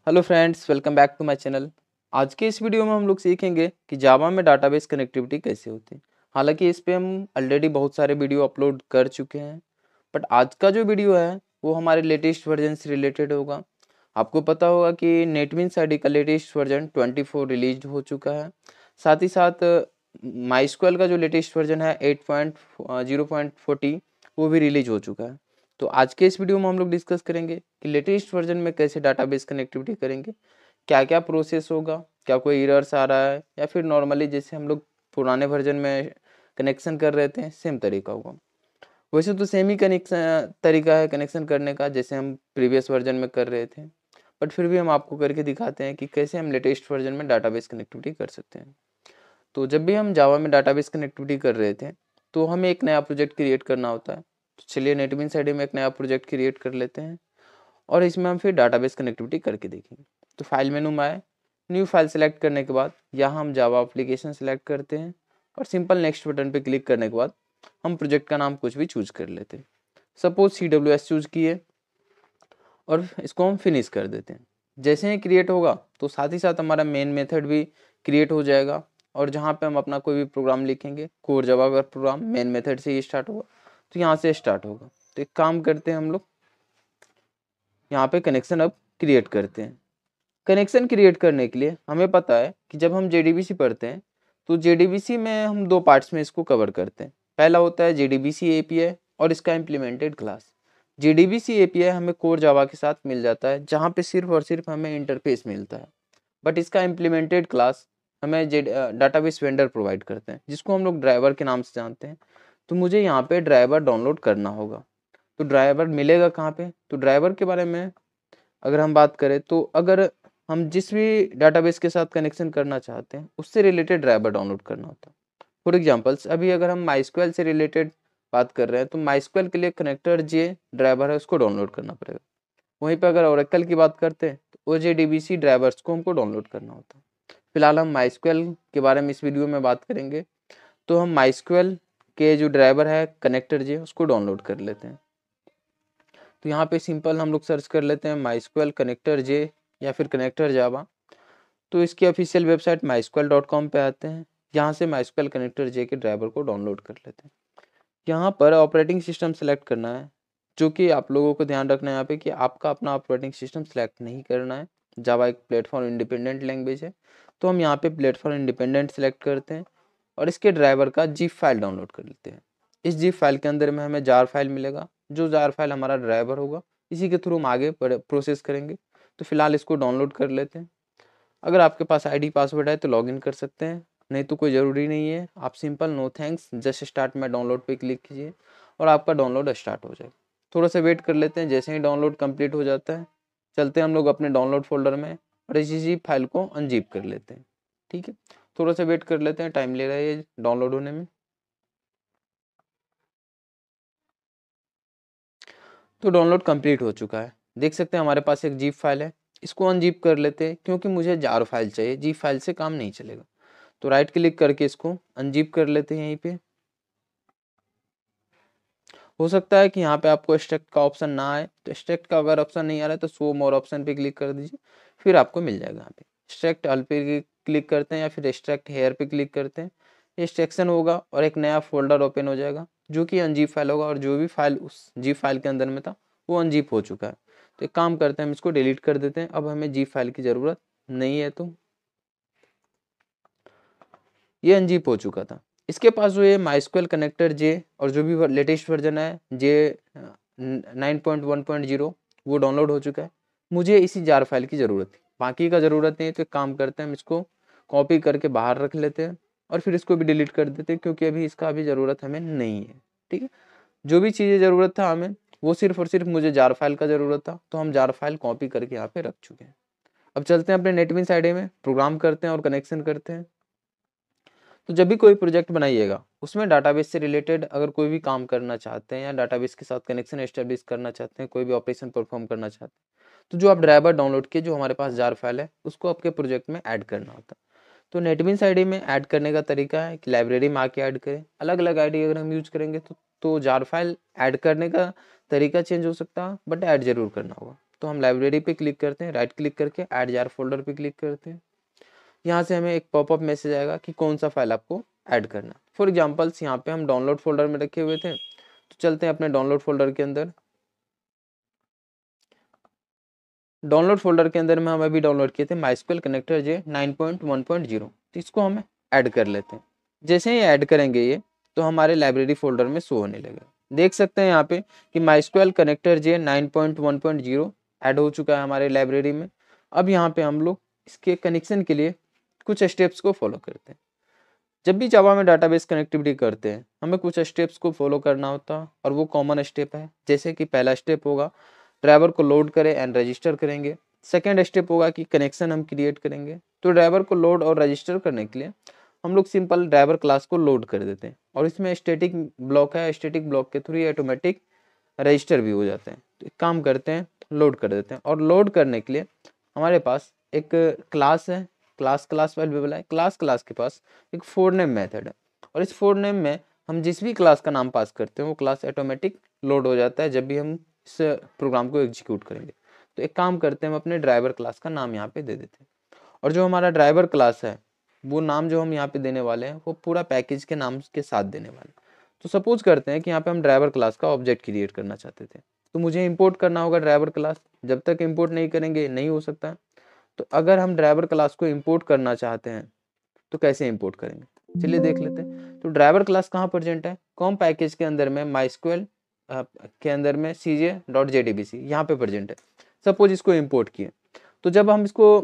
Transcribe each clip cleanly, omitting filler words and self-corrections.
Hello friends, welcome back to my channel. आज के इस वीडियो में हम लोग सीखेंगे कि जावा में डाटाबेस कनेक्टिविटी कैसे होती है। हालांकि इस पे हम ऑलरेडी बहुत सारे वीडियो अपलोड कर चुके हैं, बट आज का जो वीडियो है वो हमारे लेटेस्ट वर्जन से रिलेटेड होगा। आपको पता होगा कि नेटबीन्स आईडी का लेटेस्ट वर्जन 24 रिलीज हो चुका है। साथ ही साथ माइस्क्वेल का जो लेटेस्ट वर्जन है 8.0.40 वो भी रिलीज हो चुका है। तो आज के इस वीडियो में हम लोग डिस्कस करेंगे कि लेटेस्ट वर्जन में कैसे डाटाबेस कनेक्टिविटी करेंगे, क्या क्या प्रोसेस होगा, क्या कोई एरर्स आ रहा है या फिर नॉर्मली जैसे हम लोग पुराने वर्जन में कनेक्शन कर रहे थे सेम तरीका होगा। वैसे तो सेम ही कनेक्शन तरीका है कनेक्शन करने का जैसे हम प्रीवियस वर्जन में कर रहे थे, बट फिर भी हम आपको करके दिखाते हैं कि कैसे हम लेटेस्ट वर्जन में डाटाबेस कनेक्टिविटी कर सकते हैं। तो जब भी हम जावा में डाटाबेस कनेक्टिविटी कर रहे थे तो हमें एक नया प्रोजेक्ट क्रिएट करना होता है। तो चलिए नेटबीन्स आईडी में एक नया प्रोजेक्ट क्रिएट कर लेते हैं और इसमें हम फिर डाटाबेस कनेक्टिविटी करके देखेंगे। तो फाइल मेनू में आए, न्यू फाइल सेलेक्ट करने के बाद यहाँ हम जावा एप्लीकेशन सेलेक्ट करते हैं और सिंपल नेक्स्ट बटन पे क्लिक करने के बाद हम प्रोजेक्ट का नाम कुछ भी चूज कर लेते हैं। सपोज CWS चूज किए और इसको हम फिनिश कर देते हैं। जैसे ही क्रिएट होगा तो साथ ही साथ हमारा मेन मेथड भी क्रिएट हो जाएगा और जहाँ पे हम अपना कोई भी प्रोग्राम लिखेंगे, कोर जावा का प्रोग्राम मेन मेथड से ही स्टार्ट होगा, तो यहाँ से स्टार्ट होगा। तो एक काम करते हैं हम लोग यहाँ पे कनेक्शन अब क्रिएट करते हैं। कनेक्शन क्रिएट करने के लिए हमें पता है कि जब हम JDBC पढ़ते हैं तो JDBC में हम दो पार्ट्स में इसको कवर करते हैं। पहला होता है JDBC API और इसका इम्प्लीमेंटेड क्लास। JDBC API हमें कोर जावा के साथ मिल जाता है जहाँ पे सिर्फ और सिर्फ हमें इंटरफेस मिलता है, बट इसका इम्प्लीमेंटेड क्लास हमें डाटाबेस वेंडर प्रोवाइड करते हैं जिसको हम लोग ड्राइवर के नाम से जानते हैं। तो मुझे यहाँ पे ड्राइवर डाउनलोड करना होगा। तो ड्राइवर मिलेगा कहाँ पे? तो ड्राइवर के बारे में अगर हम बात करें तो अगर हम जिस भी डाटाबेस के साथ कनेक्शन करना चाहते हैं उससे रिलेटेड ड्राइवर डाउनलोड करना होता है। फॉर एग्जांपल्स अभी अगर हम माइस्क्वेल से रिलेटेड बात कर रहे हैं तो माइस्क्वेल के लिए कनेक्टर जे ड्राइवर है उसको डाउनलोड करना पड़ेगा। वहीं पर अगर ओरेकल की बात करते हैं तो OJDBC ड्राइवर्स को हमको डाउनलोड करना होता है। फिलहाल हम माइस्क्वेल के बारे में इस वीडियो में बात करेंगे, तो हम माइस्क्वेल के जो ड्राइवर है कनेक्टर जे उसको डाउनलोड कर लेते हैं। तो यहाँ पे सिंपल हम लोग सर्च कर लेते हैं माइस्क्वेल कनेक्टर जे या फिर कनेक्टर जावा। तो इसकी ऑफिशियल वेबसाइट mysql.com पे आते हैं। यहाँ से माइस्क्वेल कनेक्टर जे के ड्राइवर को डाउनलोड कर लेते हैं। यहाँ पर ऑपरेटिंग सिस्टम सेलेक्ट करना है, जो कि आप लोगों को ध्यान रखना है यहाँ पे कि आपका अपना ऑपरेटिंग सिस्टम सेलेक्ट नहीं करना है। जावा एक प्लेटफॉर्म इंडिपेंडेंट लैंग्वेज है, तो हम यहाँ पे प्लेटफॉर्म इंडिपेंडेंट सेलेक्ट करते हैं और इसके ड्राइवर का जिप फाइल डाउनलोड कर लेते हैं। इस जिप फाइल के अंदर में हमें जार फाइल मिलेगा, जो जार फाइल हमारा ड्राइवर होगा, इसी के थ्रू हम आगे प्रोसेस करेंगे। तो फिलहाल इसको डाउनलोड कर लेते हैं। अगर आपके पास ID पासवर्ड है तो लॉगिन कर सकते हैं, नहीं तो कोई ज़रूरी नहीं है। आप simple no thanks just start my download पे क्लिक कीजिए और आपका डाउनलोड स्टार्ट हो जाएगा। थोड़ा सा वेट कर लेते हैं। जैसे ही डाउनलोड कंप्लीट हो जाता है चलते हैं हम लोग अपने डाउनलोड फोल्डर में और इसी जिप फाइल को अनजिप कर लेते हैं। ठीक है, थोड़ा सा वेट कर लेते हैं, टाइम ले रहा है ये डाउनलोड होने में। तो डाउनलोड कंप्लीट हो चुका है, देख सकते हैं हमारे पास एक जिप फाइल है। इसको अनजिप कर लेते हैं क्योंकि मुझे जार फाइल चाहिए, जिप फाइल से काम नहीं चलेगा। तो राइट क्लिक करके इसको अनजिप कर लेते हैं। यहीं पे हो सकता है कि यहाँ पे आपको एक्सट्रैक्ट का ऑप्शन ना आए, तो एक्सट्रैक्ट का अगर ऑप्शन नहीं आ रहा है तो शो मोर ऑप्शन पे क्लिक कर दीजिए, फिर आपको मिल जाएगा। यहाँ पे एक्सट्रैक्ट ऑल पे क्लिक करते हैं या फिर एक्सट्रैक्ट हेयर पे क्लिक करते हैं। एक्सट्रैक्शन होगा और एक नया फोल्डर ओपन हो जाएगा जो कि अनजिप फाइल होगा, और जो भी फाइल उस जिप फाइल के अंदर में था वो अनजिप हो चुका है। तो एक काम करते हैं, हम इसको डिलीट कर देते हैं। अब हमें जिप फाइल की ज़रूरत नहीं है, तो ये अनजिप हो चुका था। इसके पास जो ये माइस्क्वेल कनेक्टर जे और जो भी लेटेस्ट वर्जन है जे 9.1.0 वो डाउनलोड हो चुका है। मुझे इसी जार फाइल की ज़रूरत थी, बाकी का ज़रूरत नहीं है। तो एक काम करते हैं, हम इसको कॉपी करके बाहर रख लेते हैं और फिर इसको भी डिलीट कर देते हैं क्योंकि अभी इसका अभी ज़रूरत हमें नहीं है। ठीक है, जो भी चीज़ें ज़रूरत था हमें वो सिर्फ और सिर्फ मुझे जार फाइल का ज़रूरत था, तो हम जार फाइल कॉपी करके यहाँ पे रख चुके हैं। अब चलते हैं अपने नेटबीन्स आईडी में, प्रोग्राम करते हैं और कनेक्शन करते हैं। तो जब भी कोई प्रोजेक्ट बनाइएगा उसमें डाटाबेस से रिलेटेड अगर कोई भी काम करना चाहते हैं या डाटाबेस के साथ कनेक्शन एस्टेब्लिश करना चाहते हैं, कोई भी ऑपरेशन परफॉर्म करना चाहते हैं, तो जो आप ड्राइवर डाउनलोड किए जो हमारे पास जार फाइल है उसको आपके प्रोजेक्ट में ऐड करना होता है। तो नेटबीन्स आईडी में ऐड करने का तरीका है कि लाइब्रेरी में आके ऐड करें। अलग अलग आईडी अगर हम यूज करेंगे तो जार फाइल ऐड करने का तरीका चेंज हो सकता है, बट ऐड जरूर करना होगा। तो हम लाइब्रेरी पे क्लिक करते हैं, राइट क्लिक करके ऐड जार फोल्डर पे क्लिक करते हैं। यहाँ से हमें एक पॉपअप मैसेज आएगा कि कौन सा फाइल आपको ऐड करना। फॉर एग्जांपल्स यहाँ पे हम डाउनलोड फोल्डर में रखे हुए थे, तो चलते हैं अपने डाउनलोड फोल्डर के अंदर। डाउनलोड फोल्डर के अंदर में हम अभी डाउनलोड किए थे MySQL कनेक्टर जे 9.1.0, तो इसको हम ऐड कर लेते हैं। जैसे ही ऐड करेंगे ये, तो हमारे लाइब्रेरी फोल्डर में शो होने लगेगा। देख सकते हैं यहाँ पे कि MySQL कनेक्टर जे 9.1.0 ऐड हो चुका है हमारे लाइब्रेरी में। अब यहाँ पे हम लोग इसके कनेक्शन के लिए कुछ स्टेप्स को फॉलो करते हैं। जब भी जावा में डाटाबेस कनेक्टिविटी करते हैं, हमें कुछ स्टेप्स को फॉलो करना होता है, और वो कॉमन स्टेप है। जैसे कि पहला स्टेप होगा ड्राइवर को लोड करें एंड रजिस्टर करेंगे। सेकेंड स्टेप होगा कि कनेक्शन हम क्रिएट करेंगे। तो ड्राइवर को लोड और रजिस्टर करने के लिए हम लोग सिंपल ड्राइवर क्लास को लोड कर देते हैं, और इसमें स्टैटिक ब्लॉक है, स्टैटिक ब्लॉक के थ्रू ये ऑटोमेटिक रजिस्टर भी हो जाते हैं। तो एक काम करते हैं, लोड कर देते हैं। और लोड करने के लिए हमारे पास एक क्लास है, क्लास अवेलेबल है। क्लास के पास एक फॉर नेम मेथड है, और इस फॉर नेम में हम जिस भी क्लास का नाम पास करते हैं वो क्लास ऑटोमेटिक लोड हो जाता है जब भी हम इस प्रोग्राम को एग्जीक्यूट करेंगे। तो एक काम करते हैं, हम अपने ड्राइवर क्लास का नाम यहाँ पे दे देते हैं, और जो हमारा ड्राइवर क्लास है वो नाम जो हम यहाँ पे देने वाले हैं वो पूरा पैकेज के नाम के साथ देने वाले हैं। तो सपोज करते हैं कि यहाँ पे हम ड्राइवर क्लास का ऑब्जेक्ट क्रिएट करना चाहते थे, तो मुझे इंपोर्ट करना होगा ड्राइवर क्लास। जब तक इंपोर्ट नहीं करेंगे नहीं हो सकता। तो अगर हम ड्राइवर क्लास को इंपोर्ट करना चाहते हैं तो कैसे इंपोर्ट करेंगे, चलिए देख लेते हैं। तो ड्राइवर क्लास कहाँ प्रेजेंट है, कॉम पैकेज के अंदर में MySQL के अंदर में cj.jdbc यहाँ पे प्रेजेंट है। सपोज इसको इंपोर्ट किए, तो जब हम इसको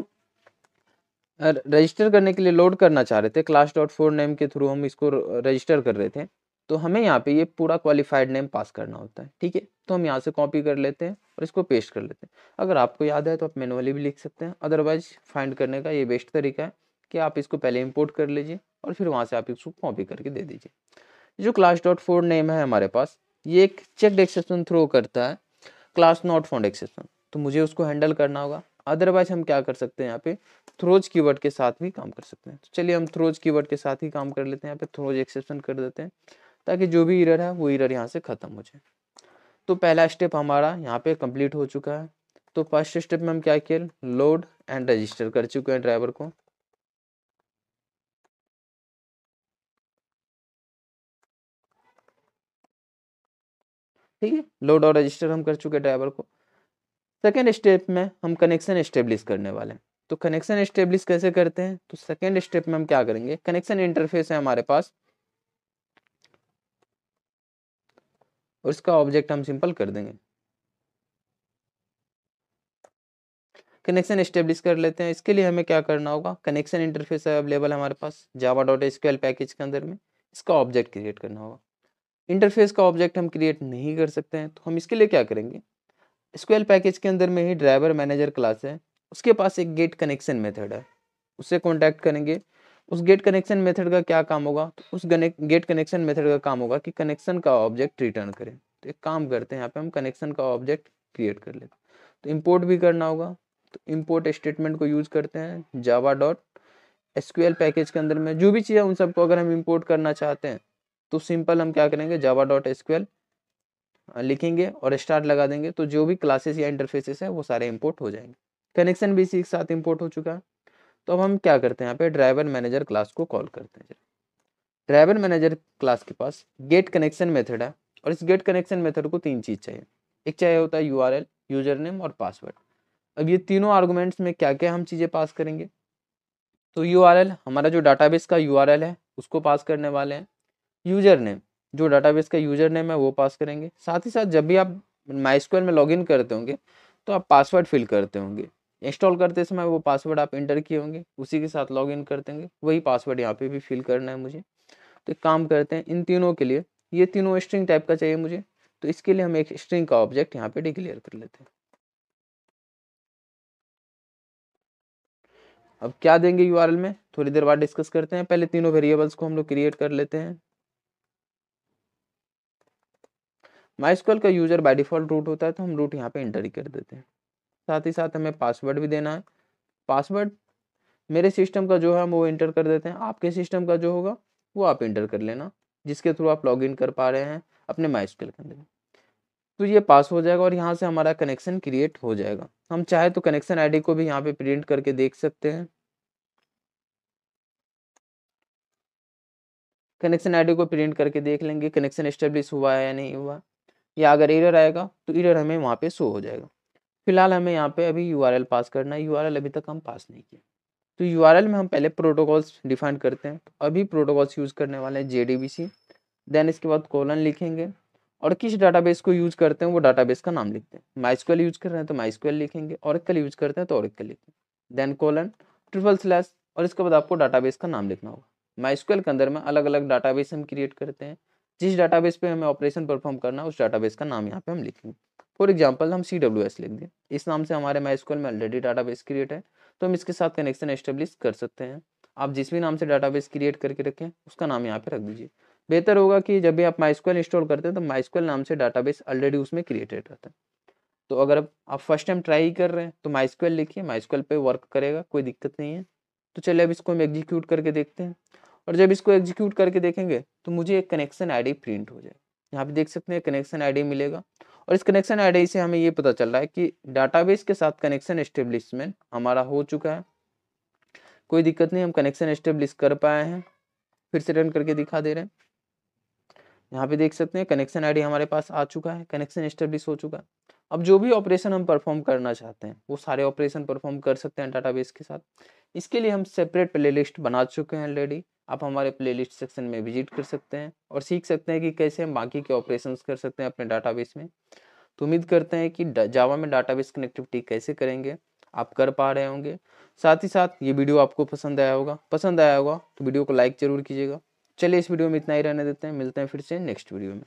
रजिस्टर करने के लिए लोड करना चाह रहे थे, क्लास डॉट फोर नेम के थ्रू हम इसको रजिस्टर कर रहे थे, तो हमें यहाँ पे ये पूरा क्वालिफाइड नेम पास करना होता है। ठीक है, तो हम यहाँ से कॉपी कर लेते हैं और इसको पेस्ट कर लेते हैं। अगर आपको याद है तो आप मैनुअली भी लिख सकते हैं, अदरवाइज फाइंड करने का ये बेस्ट तरीका है कि आप इसको पहले इंपोर्ट कर लीजिए और फिर वहाँ से आप इसको कॉपी करके दे दीजिए। जो क्लास डॉट फोर नेम है हमारे पास, ये एक चेक्ड एक्सेप्शन थ्रो करता है, क्लास नॉट फाउंड एक्सेप्शन, तो मुझे उसको हैंडल करना होगा। अदरवाइज हम क्या कर सकते हैं, यहाँ पे थ्रोज कीवर्ड के साथ भी काम कर सकते हैं। तो चलिए हम थ्रोज कीवर्ड के साथ ही काम कर लेते हैं, यहाँ पे थ्रोज एक्सेप्शन कर देते हैं ताकि जो भी एरर है वो एरर यहाँ से खत्म हो जाए। तो पहला स्टेप हमारा यहाँ पे कंप्लीट हो चुका है। तो फर्स्ट स्टेप में हम क्या किए, लोड एंड रजिस्टर कर चुके हैं ड्राइवर को। ठीक है, लोड और रजिस्टर हम कर चुके हैं ड्राइवर को। सेकेंड स्टेप में हम कनेक्शन एस्टेब्लिश करने वाले हैं। तो कनेक्शन एस्टेब्लिश कैसे करते हैं, तो सेकेंड स्टेप में हम क्या करेंगे, कनेक्शन इंटरफेस है हमारे पास और इसका ऑब्जेक्ट हम सिंपल कर देंगे। कनेक्शन एस्टेब्लिश कर लेते हैं। इसके लिए हमें क्या करना होगा, कनेक्शन इंटरफेस अवेलेबल है हमारे पास java.sql पैकेज के अंदर में, इसका ऑब्जेक्ट क्रिएट करना होगा। इंटरफेस का ऑब्जेक्ट हम क्रिएट नहीं कर सकते हैं, तो हम इसके लिए क्या करेंगे, स्क्यूएल पैकेज के अंदर में ही ड्राइवर मैनेजर क्लास है, उसके पास एक गेट कनेक्शन मेथड है, उससे कॉन्टैक्ट करेंगे। उस गेट कनेक्शन मेथड का क्या काम होगा, तो उस गेट कनेक्शन मेथड का काम होगा कि कनेक्शन का ऑब्जेक्ट रिटर्न करें। तो एक काम करते हैं, यहाँ पे हम कनेक्शन का ऑब्जेक्ट क्रिएट कर लेते हैं। तो इम्पोर्ट भी करना होगा, तो इम्पोर्ट स्टेटमेंट को यूज करते हैं java.sql पैकेज के अंदर में। जो भी चीज़ है उन सबको अगर हम इम्पोर्ट करना चाहते हैं तो सिंपल हम क्या करेंगे, java.sql लिखेंगे और स्टार्ट लगा देंगे, तो जो भी क्लासेस या इंटरफेसेस है वो सारे इंपोर्ट हो जाएंगे। कनेक्शन भी इसी के साथ इंपोर्ट हो चुका है। तो अब हम क्या करते हैं, यहाँ पे ड्राइवर मैनेजर क्लास को कॉल करते हैं। ड्राइवर मैनेजर क्लास के पास गेट कनेक्शन मेथड है, और इस गेट कनेक्शन मेथड को तीन चीज चाहिए। एक चाहिए होता है URL, यूजर नेम और पासवर्ड। अब ये तीनों आर्गुमेंट्स में क्या क्या हम चीजें पास करेंगे, तो URL हमारा जो डाटाबेस का URL है उसको पास करने वाले हैं। यूजर नेम, जो डाटाबेस का यूजर नेम है वो पास करेंगे। साथ ही साथ जब भी आप MySQL में लॉगिन करते होंगे तो आप पासवर्ड फिल करते होंगे, इंस्टॉल करते समय वो पासवर्ड आप इंटर किए होंगे, उसी के साथ लॉगिन करते होंगे, वही पासवर्ड यहाँ पे भी फिल करना है मुझे। तो एक काम करते हैं, इन तीनों के लिए ये तीनों स्ट्रिंग टाइप का चाहिए मुझे, तो इसके लिए हम एक स्ट्रिंग का ऑब्जेक्ट यहाँ पे डिक्लेयर कर लेते हैं। अब क्या देंगे URL में थोड़ी देर बाद डिस्कस करते हैं, पहले तीनों वेरिएबल्स को हम लोग क्रिएट कर लेते हैं। MySQL का यूजर बाय डिफॉल्ट रूट होता है, तो हम रूट यहाँ पे एंटर ही कर देते हैं। साथ ही साथ हमें पासवर्ड भी देना है। पासवर्ड मेरे सिस्टम का जो है हम वो एंटर कर देते हैं, आपके सिस्टम का जो होगा वो आप एंटर कर लेना, जिसके थ्रू आप लॉगिन कर पा रहे हैं अपने MySQL के अंदर। तो ये पास हो जाएगा और यहाँ से हमारा कनेक्शन क्रिएट हो जाएगा। हम चाहे तो कनेक्शन आईडी को भी यहाँ पे प्रिंट करके देख सकते हैं। कनेक्शन आईडी को प्रिंट करके देख लेंगे कनेक्शन एस्टेब्लिश हुआ है या नहीं हुआ, या अगर एरर आएगा तो एरर हमें वहाँ पे शो हो जाएगा। फिलहाल हमें यहाँ पे अभी यूआरएल पास करना है, यूआरएल अभी तक हम पास नहीं किए। तो यूआरएल में हम पहले प्रोटोकॉल्स डिफाइन करते हैं। तो अभी प्रोटोकॉल्स यूज़ करने वाले हैं JDBC, देन इसके बाद कोलन लिखेंगे और किस डाटाबेस को यूज़ करते हैं वो डाटाबेस का नाम लिखते हैं। माइस्क्वेल यूज़ कर रहे हैं तो माइस्क्वेल लिखेंगे, ओरेकल यूज़ करते हैं तो ओरेकल लिखेंगे, देन कोलन / और इसके बाद आपको डाटाबेस का नाम लिखना होगा। माइस्क्वेल के अंदर में अलग अलग डाटाबेस हम क्रिएट करते हैं, जिस डाटाबेस पे हमें ऑपरेशन परफॉर्म करना है उस डाटाबेस का नाम यहाँ पे हम लिखेंगे। फॉर एग्जांपल हम CWS लिख दें, इस नाम से हमारे माइस्क्वेल में ऑलरेडी डाटाबेस क्रिएट है तो हम इसके साथ कनेक्शन एस्टेब्लिश कर सकते हैं। आप जिस भी नाम से डाटाबेस क्रिएट करके रखें उसका नाम यहाँ पे रख दीजिए। बेहतर होगा कि जब भी आप माइस्क्वेल इंस्टॉल करते हैं तो माइस्क्वेल नाम से डाटाबेस ऑलरेडी उसमें क्रिएटेड रहता है। तो अगर आप फर्स्ट टाइम ट्राई कर रहे हैं तो माइस्क्वेल लिखिए, माइस्क्वेल पे वर्क करेगा, कोई दिक्कत नहीं है। तो चलिए अब इसको हम एग्जीक्यूट करके देखते हैं, और जब इसको एग्जीक्यूट करके देखेंगे तो मुझे एक कनेक्शन आईडी प्रिंट हो जाएगा। यहाँ पे देख सकते हैं कनेक्शन आईडी मिलेगा, और इस कनेक्शन आईडी से हमें ये पता चल रहा है कि डाटाबेस के साथ कनेक्शन एस्टेब्लिशमेंट हमारा हो चुका है। कोई दिक्कत नहीं, हम कनेक्शन एस्टेब्लिश कर पाए हैं। फिर से रन करके दिखा दे रहे हैं। यहाँ पे देख सकते हैं कनेक्शन आईडी हमारे पास आ चुका है, कनेक्शन एस्टेब्लिश हो चुका है। अब जो भी ऑपरेशन हम परफॉर्म करना चाहते हैं वो सारे ऑपरेशन परफॉर्म कर सकते हैं डाटाबेस के साथ। इसके लिए हम सेपरेट प्लेलिस्ट बना चुके हैं ऑलरेडी। आप हमारे प्लेलिस्ट सेक्शन में विजिट कर सकते हैं और सीख सकते हैं कि कैसे हम बाकी के ऑपरेशंस कर सकते हैं अपने डाटाबेस में। तो उम्मीद करते हैं कि जावा में डाटाबेस कनेक्टिविटी कैसे करेंगे आप कर पा रहे होंगे। साथ ही साथ ये वीडियो आपको पसंद आया होगा तो वीडियो को लाइक जरूर कीजिएगा। चलिए इस वीडियो में इतना ही रहने देते हैं, मिलते हैं फिर से नेक्स्ट वीडियो में।